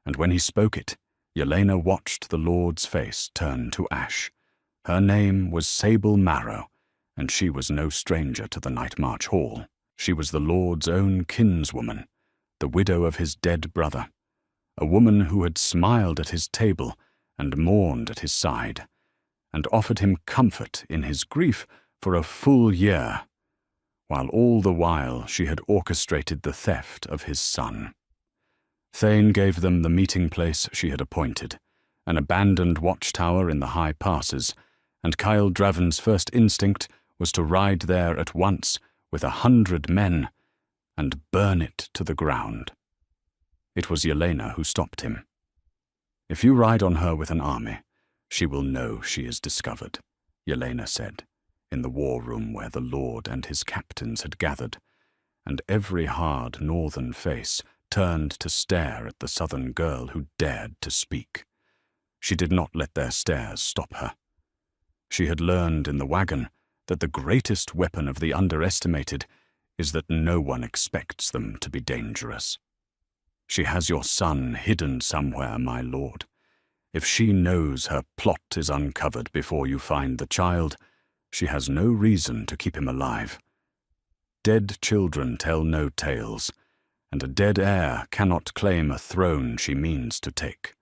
and when he spoke it, Yelena watched the Lord's face turn to Ash. Her name was Sable Marrow, and she was no stranger to the Night March Hall. She was the Lord's own kinswoman, the widow of his dead brother, a woman who had smiled at his table and mourned at his side, and offered him comfort in his grief for a full year, while all the while she had orchestrated the theft of his son. Thane gave them the meeting place she had appointed, an abandoned watchtower in the high passes, and Cael Dreven's first instinct was to ride there at once with 100 men and burn it to the ground. It was Yelena who stopped him. "If you ride on her with an army, she will know she is discovered," Yelena said, in the war room where the Lord and his captains had gathered, and every hard northern face turned to stare at the southern girl who dared to speak. She did not let their stares stop her. She had learned in the wagon that the greatest weapon of the underestimated is that no one expects them to be dangerous. "She has your son hidden somewhere, my lord. If she knows her plot is uncovered before you find the child, she has no reason to keep him alive. Dead children tell no tales, and a dead heir cannot claim a throne she means to take.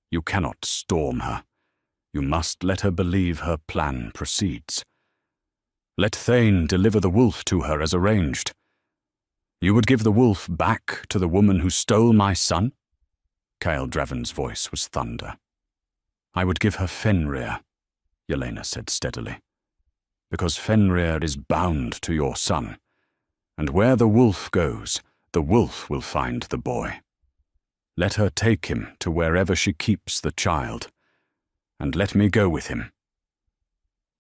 You cannot storm her. You must let her believe her plan proceeds. Let Thane deliver the wolf to her as arranged." You would give the wolf back to the woman who stole my son? Kael Draven's voice was thunder. I would give her Fenrir, Yelena said steadily, because Fenrir is bound to your son, and where the wolf goes, the wolf will find the boy. Let her take him to wherever she keeps the child, and let me go with him.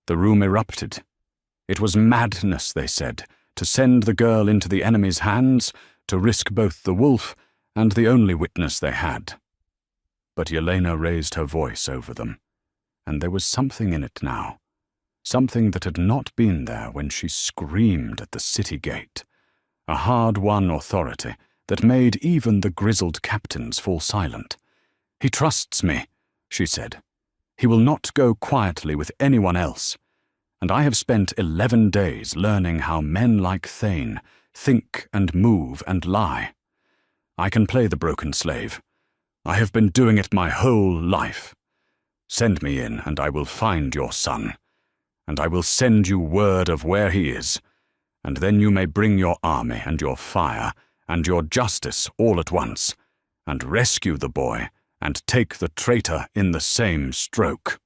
The room erupted. It was madness, they said, to send the girl into the enemy's hands, to risk both the wolf and the only witness they had. But Yelena raised her voice over them, and there was something in it now, something that had not been there when she screamed at the city gate, a hard-won authority that made even the grizzled captains fall silent. He trusts me, she said. He will not go quietly with anyone else, and I have spent 11 days learning how men like Thane think and move and lie. I can play the broken slave. I have been doing it my whole life. Send me in, and I will find your son, and I will send you word of where he is, and then you may bring your army and your fire and your justice all at once, and rescue the boy and take the traitor in the same stroke.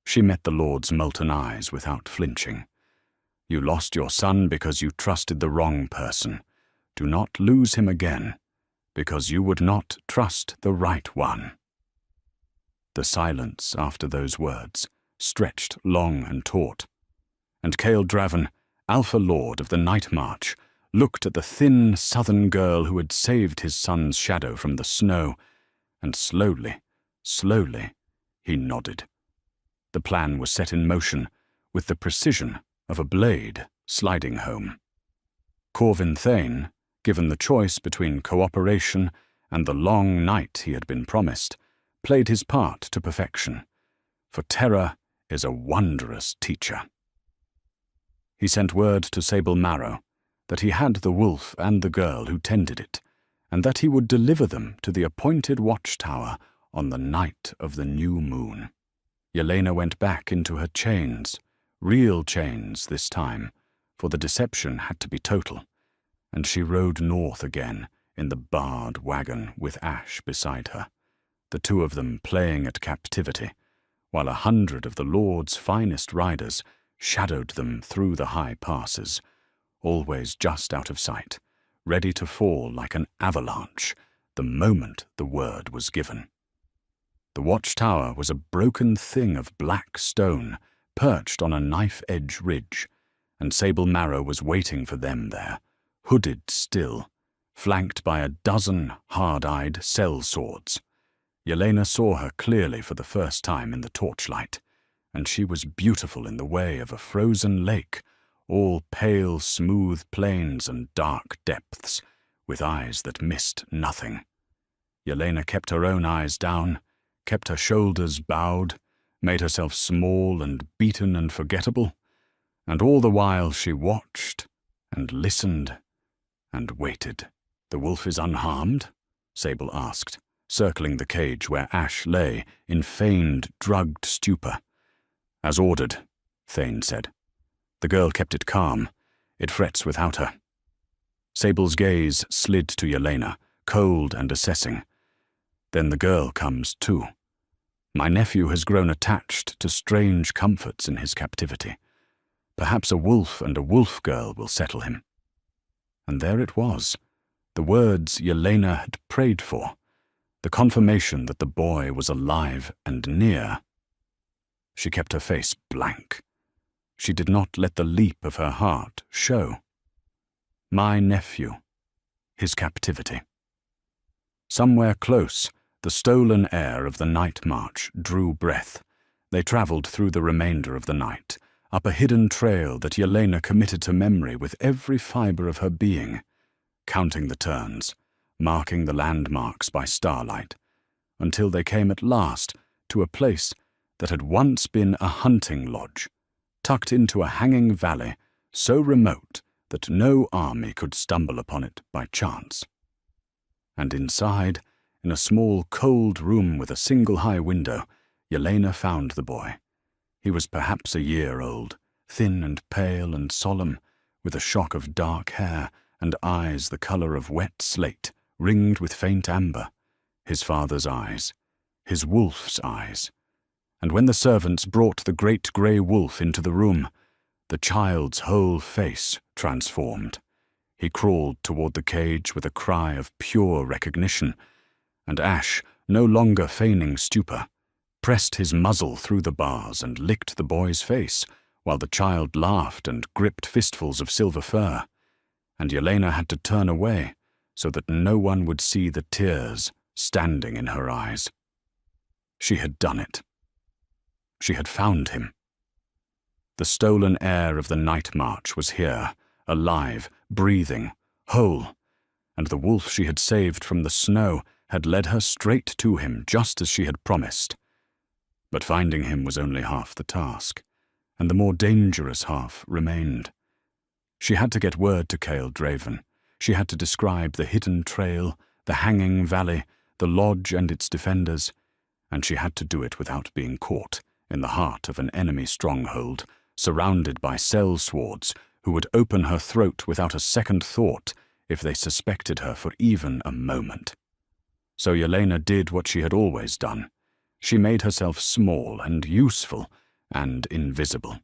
She met the Lord's molten eyes without flinching. You lost your son because you trusted the wrong person. Do not lose him again, because you would not trust the right one. The silence after those words stretched long and taut, and Kael Draven, Alpha Lord of the Night March, looked at the thin southern girl who had saved his son's shadow from the snow, and slowly, slowly, he nodded. The plan was set in motion with the precision of a blade sliding home. Corvin Thane, given the choice between cooperation and the long night he had been promised, played his part to perfection, for terror is a wondrous teacher. He sent word to Sable Marrow that he had the wolf and the girl who tended it, and that he would deliver them to the appointed watchtower on the night of the new moon. Yelena went back into her chains, real chains this time, for the deception had to be total, and she rode north again in the barred wagon with Ash beside her, the two of them playing at captivity, while 100 of the Lord's finest riders shadowed them through the high passes, always just out of sight, ready to fall like an avalanche the moment the word was given. The watchtower was a broken thing of black stone perched on a knife-edge ridge, and Sable Marrow was waiting for them there, hooded still, flanked by a dozen hard-eyed sellswords. Yelena saw her clearly for the first time in the torchlight, and she was beautiful in the way of a frozen lake, all pale, smooth plains and dark depths, with eyes that missed nothing. Yelena kept her own eyes down, kept her shoulders bowed, made herself small and beaten and forgettable, and all the while she watched and listened and waited. "The wolf is unharmed?" Sable asked, circling the cage where Ash lay in feigned, drugged stupor. "As ordered," Thane said. "The girl kept it calm. It frets without her." Sable's gaze slid to Yelena, cold and assessing. "Then the girl comes too. My nephew has grown attached to strange comforts in his captivity. Perhaps a wolf and a wolf girl will settle him." And there it was, the words Yelena had prayed for, the confirmation that the boy was alive and near. She kept her face blank. She did not let the leap of her heart show. My nephew, his captivity. Somewhere close, the stolen air of the night march drew breath. They traveled through the remainder of the night, up a hidden trail that Yelena committed to memory with every fiber of her being, counting the turns, marking the landmarks by starlight, until they came at last to a place that had once been a hunting lodge, tucked into a hanging valley so remote that no army could stumble upon it by chance. And inside, in a small, cold room with a single high window, Yelena found the boy. He was perhaps a year old, thin and pale and solemn, with a shock of dark hair and eyes the colour of wet slate, ringed with faint amber, his father's eyes, his wolf's eyes. And when the servants brought the great grey wolf into the room, the child's whole face transformed. He crawled toward the cage with a cry of pure recognition, and Ash, no longer feigning stupor, pressed his muzzle through the bars and licked the boy's face, while the child laughed and gripped fistfuls of silver fur, and Yelena had to turn away so that no one would see the tears standing in her eyes. She had done it. She had found him. The stolen heir of the night march was here, alive, breathing, whole, and the wolf she had saved from the snow had led her straight to him just as she had promised. But finding him was only half the task, and the more dangerous half remained. She had to get word to Kael Draven. She had to describe the hidden trail, the hanging valley, the lodge and its defenders, and she had to do it without being caught in the heart of an enemy stronghold, surrounded by sellswords who would open her throat without a second thought if they suspected her for even a moment. So Yelena did what she had always done. She made herself small and useful and invisible.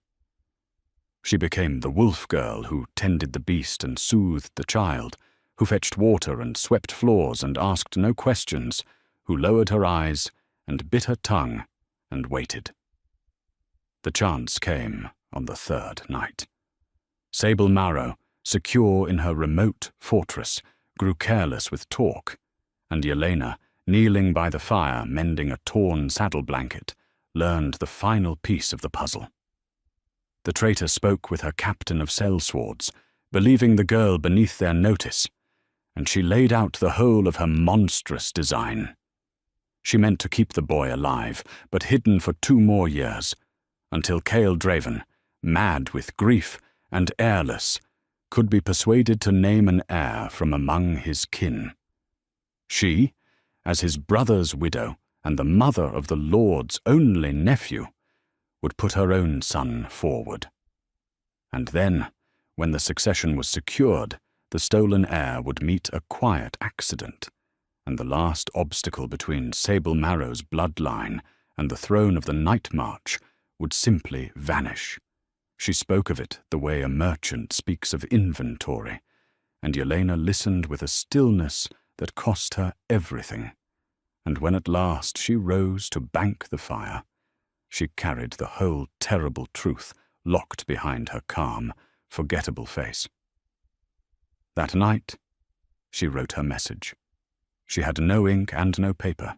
She became the wolf girl who tended the beast and soothed the child, who fetched water and swept floors and asked no questions, who lowered her eyes and bit her tongue and waited. The chance came on the third night. Sable Marrow, secure in her remote fortress, grew careless with talk, and Yelena, kneeling by the fire mending a torn saddle blanket, learned the final piece of the puzzle. The traitor spoke with her captain of sellswords, believing the girl beneath their notice, and she laid out the whole of her monstrous design. She meant to keep the boy alive, but hidden for 2 more years, until Kael Draven, mad with grief and heirless, could be persuaded to name an heir from among his kin. She, as his brother's widow and the mother of the Lord's only nephew, would put her own son forward. And then, when the succession was secured, the stolen heir would meet a quiet accident, and the last obstacle between Sable Marrow's bloodline and the throne of the Night March would simply vanish. She spoke of it the way a merchant speaks of inventory, and Yelena listened with a stillness that cost her everything. And when at last she rose to bank the fire, she carried the whole terrible truth locked behind her calm, forgettable face. That night, she wrote her message. She had no ink and no paper,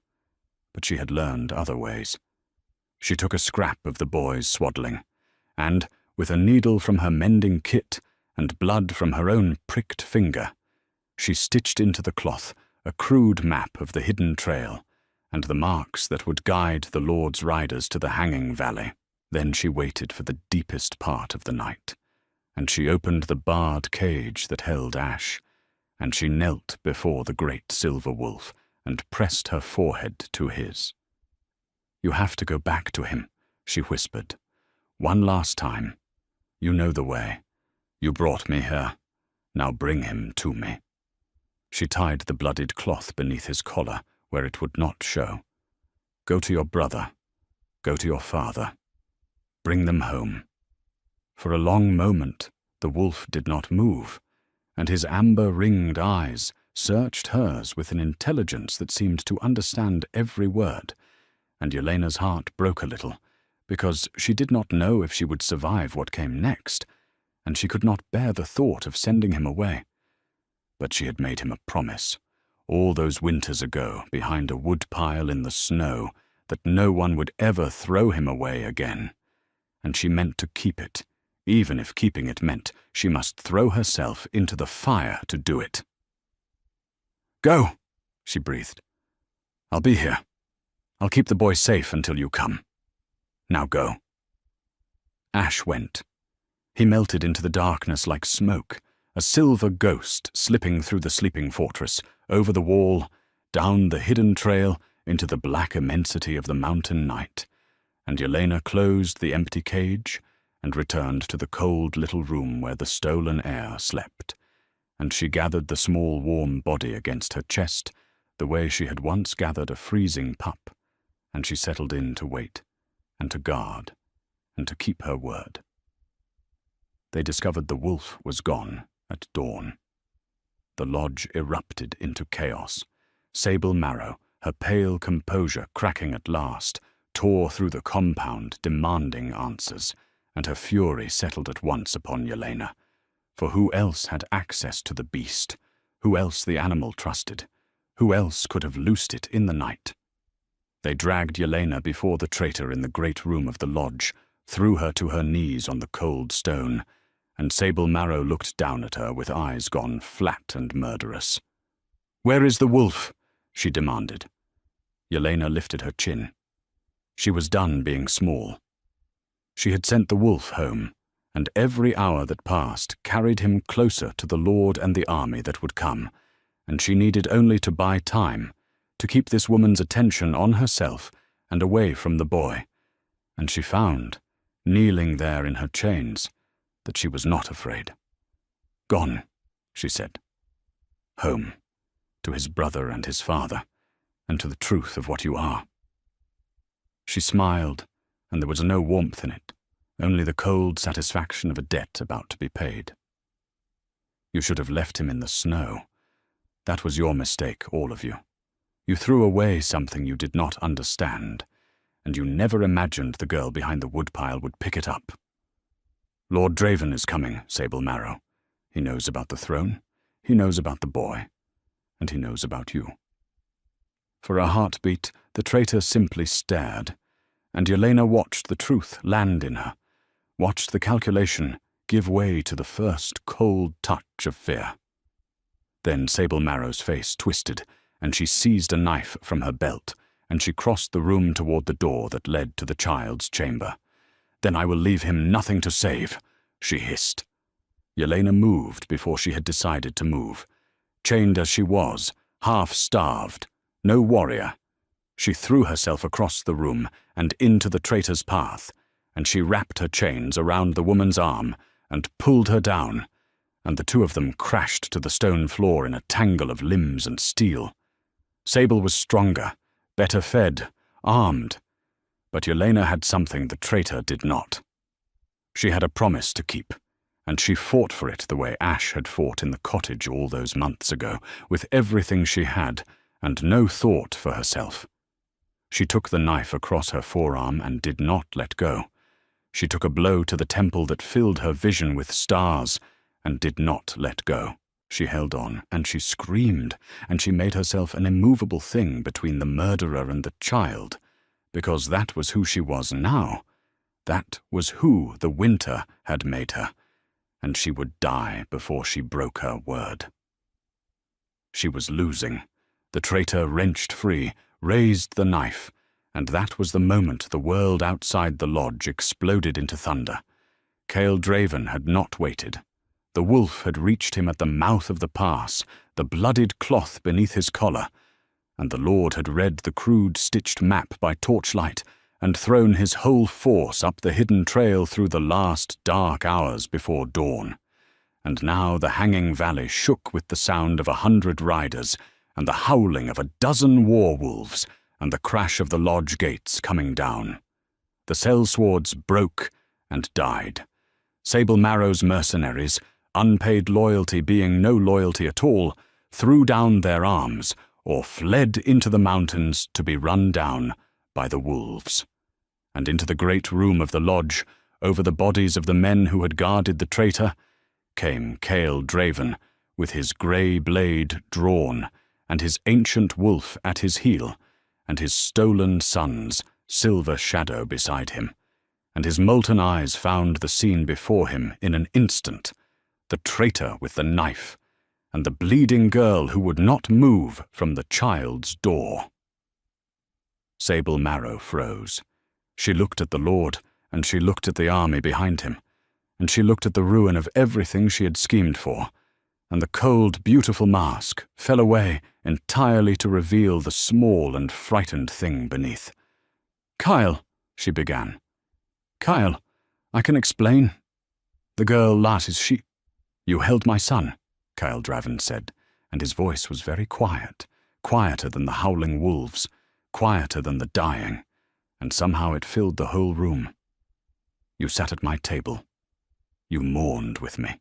but she had learned other ways. She took a scrap of the boy's swaddling, and, with a needle from her mending kit and blood from her own pricked finger, she stitched into the cloth a crude map of the hidden trail and the marks that would guide the Lord's riders to the hanging valley. Then she waited for the deepest part of the night, and she opened the barred cage that held Ash, and she knelt before the great silver wolf and pressed her forehead to his. "You have to go back to him," she whispered. "One last time. You know the way. You brought me here. Now bring him to me." She tied the bloodied cloth beneath his collar where it would not show. "Go to your brother. Go to your father. Bring them home." For a long moment, the wolf did not move, and his amber-ringed eyes searched hers with an intelligence that seemed to understand every word, and Yelena's heart broke a little, because she did not know if she would survive what came next, and she could not bear the thought of sending him away. But she had made him a promise, all those winters ago behind a woodpile in the snow, that no one would ever throw him away again, and she meant to keep it, even if keeping it meant she must throw herself into the fire to do it. "Go," she breathed. "I'll be here. I'll keep the boy safe until you come. Now go." Ash went. He melted into the darkness like smoke, a silver ghost slipping through the sleeping fortress, over the wall, down the hidden trail, into the black immensity of the mountain night, and Yelena closed the empty cage and returned to the cold little room where the stolen heir slept, and she gathered the small warm body against her chest the way she had once gathered a freezing pup, and she settled in to wait, and to guard, and to keep her word. They discovered the wolf was gone at dawn. The lodge erupted into chaos. Sable Marrow, her pale composure cracking at last, tore through the compound demanding answers, and her fury settled at once upon Yelena. For who else had access to the beast? Who else the animal trusted? Who else could have loosed it in the night? They dragged Yelena before the traitor in the great room of the lodge, threw her to her knees on the cold stone, and Sable Marrow looked down at her with eyes gone flat and murderous. "Where is the wolf?" she demanded. Yelena lifted her chin. She was done being small. She had sent the wolf home, and every hour that passed carried him closer to the Lord and the army that would come, and she needed only to buy time, to keep this woman's attention on herself and away from the boy, and she found, kneeling there in her chains, that she was not afraid. "Gone," she said. "Home, to his brother and his father, and to the truth of what you are." She smiled, and there was no warmth in it, only the cold satisfaction of a debt about to be paid. "You should have left him in the snow. That was your mistake, all of you. You threw away something you did not understand, and you never imagined the girl behind the woodpile would pick it up. Lord Draven is coming, Sable Marrow. He knows about the throne, he knows about the boy, and he knows about you." For a heartbeat, the traitor simply stared, and Yelena watched the truth land in her, watched the calculation give way to the first cold touch of fear. Then Sable Marrow's face twisted, and she seized a knife from her belt, and she crossed the room toward the door that led to the child's chamber. "Then I will leave him nothing to save," she hissed. Yelena moved before she had decided to move. Chained as she was, half-starved, no warrior, she threw herself across the room and into the traitor's path, and she wrapped her chains around the woman's arm and pulled her down, and the two of them crashed to the stone floor in a tangle of limbs and steel. Sable was stronger, better fed, armed, but Yelena had something the traitor did not. She had a promise to keep, and she fought for it the way Ash had fought in the cottage all those months ago, with everything she had, and no thought for herself. She took the knife across her forearm and did not let go. She took a blow to the temple that filled her vision with stars, and did not let go. She held on, and she screamed, and she made herself an immovable thing between the murderer and the child, because that was who she was now. That was who the winter had made her, and she would die before she broke her word. She was losing. The traitor wrenched free, raised the knife, and that was the moment the world outside the lodge exploded into thunder. Kael Draven had not waited. The wolf had reached him at the mouth of the pass, the bloodied cloth beneath his collar, and the Lord had read the crude stitched map by torchlight and thrown his whole force up the hidden trail through the last dark hours before dawn. And now the hanging valley shook with the sound of 100 riders, and the howling of a dozen war wolves, and the crash of the lodge gates coming down. The sellswords broke and died. Sable Marrow's mercenaries, unpaid loyalty being no loyalty at all, threw down their arms or fled into the mountains to be run down by the wolves. And into the great room of the lodge, over the bodies of the men who had guarded the traitor, came Kael Draven, with his grey blade drawn, and his ancient wolf at his heel, and his stolen son's silver shadow beside him, and his molten eyes found the scene before him in an instant, the traitor with the knife, and the bleeding girl who would not move from the child's door. Sable Marrow froze. She looked at the Lord, and she looked at the army behind him, and she looked at the ruin of everything she had schemed for, and the cold, beautiful mask fell away entirely to reveal the small and frightened thing beneath. "Kyle," she began. "Kyle, I can explain." The girl laughed as she... "You held my son," Draven said, and his voice was very quiet, quieter than the howling wolves, quieter than the dying, and somehow it filled the whole room. You sat at my table. You mourned with me.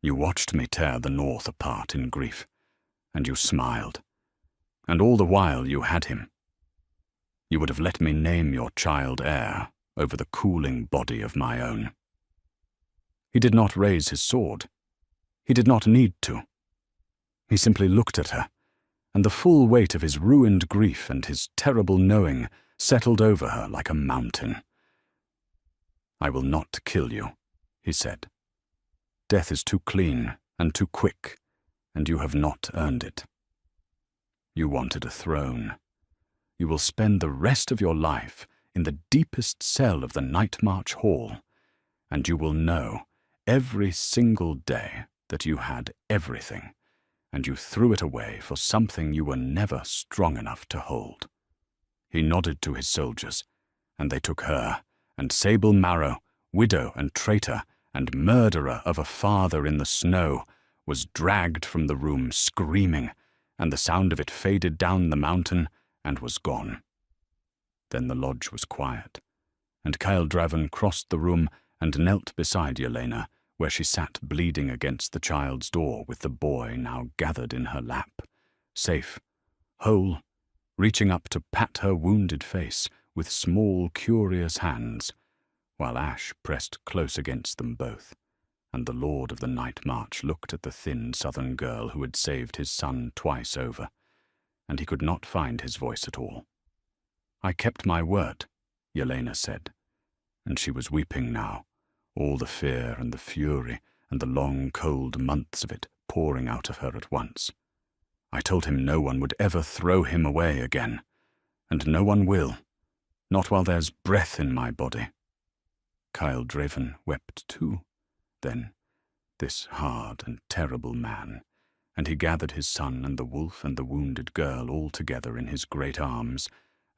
You watched me tear the North apart in grief, and you smiled. And all the while you had him. You would have let me name your child heir over the cooling body of my own. He did not raise his sword. He did not need to. He simply looked at her, and the full weight of his ruined grief and his terrible knowing settled over her like a mountain. I will not kill you, he said. Death is too clean and too quick, and you have not earned it. You wanted a throne. You will spend the rest of your life in the deepest cell of the Night March Hall, and you will know every single day that you had everything, and you threw it away for something you were never strong enough to hold. He nodded to his soldiers, and they took her, and Sable Marrow, widow and traitor, and murderer of a father in the snow, was dragged from the room screaming, and the sound of it faded down the mountain and was gone. Then the lodge was quiet, and Draven crossed the room and knelt beside Yelena, where she sat bleeding against the child's door with the boy now gathered in her lap, safe, whole, reaching up to pat her wounded face with small, curious hands, while Ash pressed close against them both, and the Lord of the Night March looked at the thin southern girl who had saved his son twice over, and he could not find his voice at all. I kept my word, Yelena said, and she was weeping now, all the fear and the fury and the long, cold months of it pouring out of her at once. I told him no one would ever throw him away again, and no one will, not while there's breath in my body. Draven wept too, then, this hard and terrible man, and he gathered his son and the wolf and the wounded girl all together in his great arms,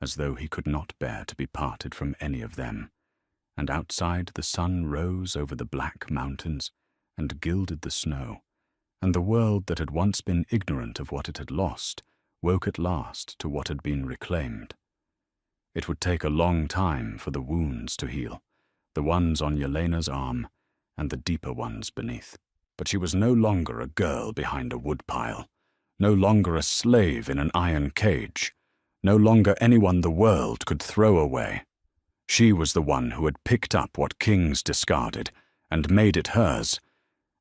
as though he could not bear to be parted from any of them. And outside the sun rose over the black mountains and gilded the snow, and the world that had once been ignorant of what it had lost woke at last to what had been reclaimed. It would take a long time for the wounds to heal, the ones on Yelena's arm and the deeper ones beneath. But she was no longer a girl behind a woodpile, no longer a slave in an iron cage, no longer anyone the world could throw away. She was the one who had picked up what kings discarded and made it hers,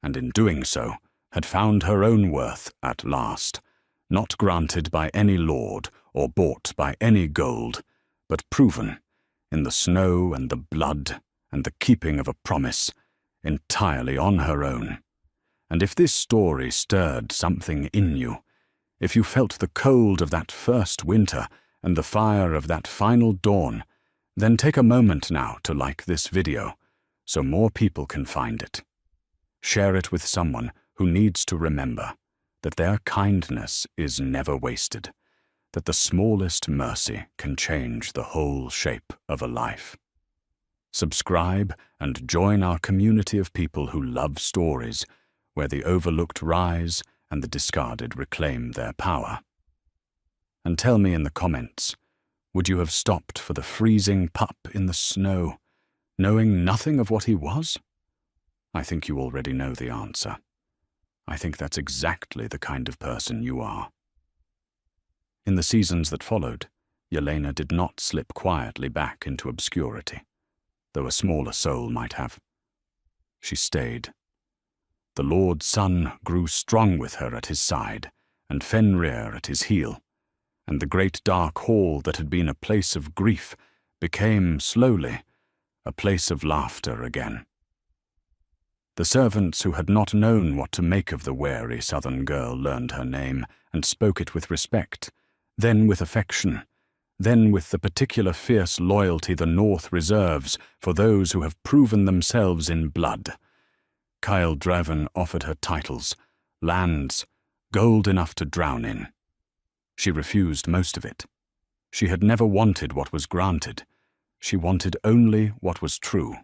and in doing so had found her own worth at last, not granted by any lord or bought by any gold, but proven in the snow and the blood and the keeping of a promise, entirely on her own. And if this story stirred something in you, if you felt the cold of that first winter and the fire of that final dawn, then take a moment now to like this video, so more people can find it. Share it with someone who needs to remember that their kindness is never wasted, that the smallest mercy can change the whole shape of a life. Subscribe and join our community of people who love stories, where the overlooked rise and the discarded reclaim their power. And tell me in the comments, would you have stopped for the freezing pup in the snow, knowing nothing of what he was? I think you already know the answer. I think that's exactly the kind of person you are. In the seasons that followed, Yelena did not slip quietly back into obscurity, though a smaller soul might have. She stayed. The Lord's Sun grew strong with her at his side, and Fenrir at his heel, and the great dark hall that had been a place of grief became, slowly, a place of laughter again. The servants who had not known what to make of the wary southern girl learned her name and spoke it with respect, then with affection, then with the particular fierce loyalty the North reserves for those who have proven themselves in blood. Draven offered her titles, lands, gold enough to drown in. She refused most of it. She had never wanted what was granted. She wanted only what was true.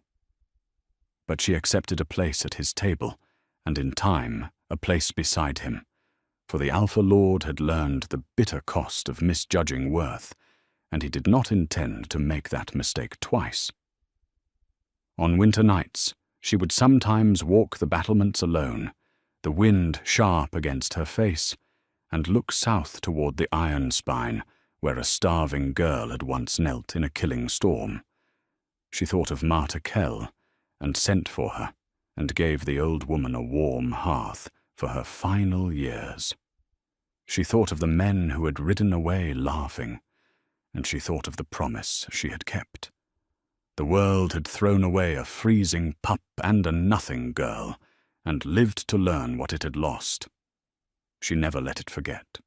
But she accepted a place at his table, and in time a place beside him, for the Alpha Lord had learned the bitter cost of misjudging worth, and he did not intend to make that mistake twice. On winter nights, she would sometimes walk the battlements alone, the wind sharp against her face, and look south toward the iron spine, where a starving girl had once knelt in a killing storm. She thought of Marta Kell, and sent for her, and gave the old woman a warm hearth for her final years. She thought of the men who had ridden away laughing, and she thought of the promise she had kept. The world had thrown away a freezing pup and a nothing girl, and lived to learn what it had lost. She never let it forget.